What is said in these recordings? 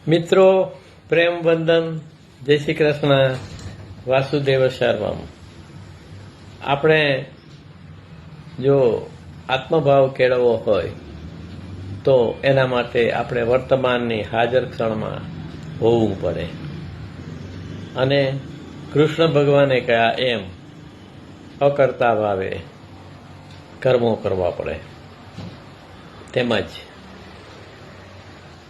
મિત્રો, પ્રેમ વંદન, જય શ્રી કૃષ્ણ, વાસુદેવ સર્વમ. આપણે જો આત્મભાવ કેળવવો હોય તો એના માટે આપણે વર્તમાનની હાજર ક્ષણમાં હોવું પડે. અને કૃષ્ણ ભગવાને કહ્યા એમ અકર્તા ભાવે કર્મો કરવા પડે. તેમજ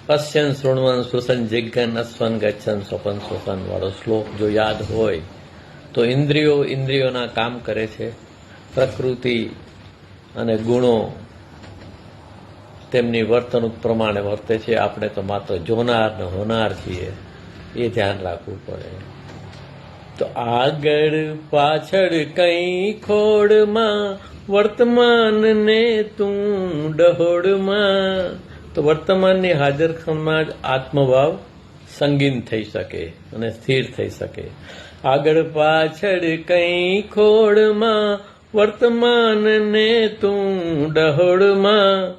પશ્યન શૃણવન સુસન જિજ્ઞન અસ્વન ગચ્છન સ્વપન સ્વસન વાળો શ્લોક જો યાદ હોય તો ઇન્દ્રિયોના કામ કરે છે, પ્રકૃતિ અને ગુણો તેમની વર્તણૂક પ્રમાણે વર્તે છે. આપણે તો માત્ર જોનાર ને હોનાર છીએ, એ ધ્યાન રાખવું પડે. તો આગળ પાછળ કઈ ખોડમાં વર્તમાનને તું ડહોળમાં. તો વર્તમાનની હાજર ક્ષણમાં જ આત્મભાવ સંગીન થઈ શકે અને સ્થિર થઈ શકે. આગળ પાછળ કઈ ખોડમાં વર્તમાનને તું ડહોળમાં.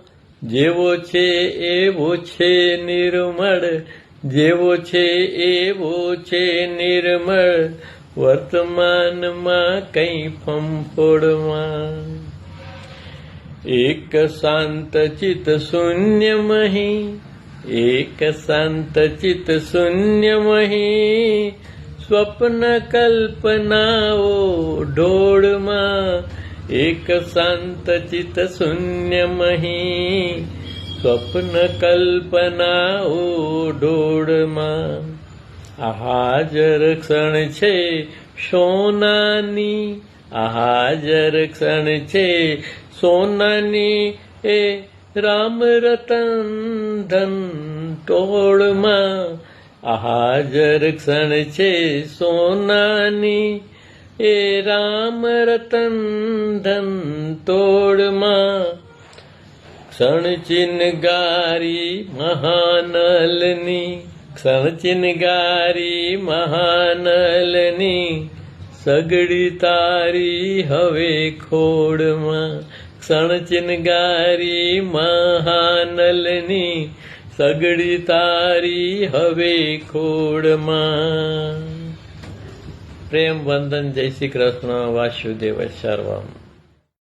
જેવો છે એવો છે નિર્મળ, જેવો છે એવો છે નિર્મળ, વર્તમાનમાં કઈ ફંફોડમાં. એક શાંત ચિત શૂન્યમહી, એક શાંત ચિત શૂન્યમહી, સ્વપ્ન કલ્પનાઓ ઢોળમાં. એક શાંત ચિત શૂન્યમહી, સ્વપ્ન કલ્પનાઓ ઢોળમાં. આ હાજર ક્ષણ છે સોનાની, આ હાજર ક્ષણ છે સોનાની, એ રામ રતન ધન તોડમાં. આ હાજર ક્ષણ છે સોનાની, એ રામ રતન ધન તોડમાં. ક્ષણ ચિનગારી મહાનલની, ક્ષણ ચિનગારી મહાનલની, સગડી તારી હવે ખોડમાં. ક્ષણ ચિનગારી મહાનલની, સગડી તારી હવે ખોડમાં. પ્રેમ વંદન, જય શ્રી કૃષ્ણ, વાસુદેવ સર્વમ.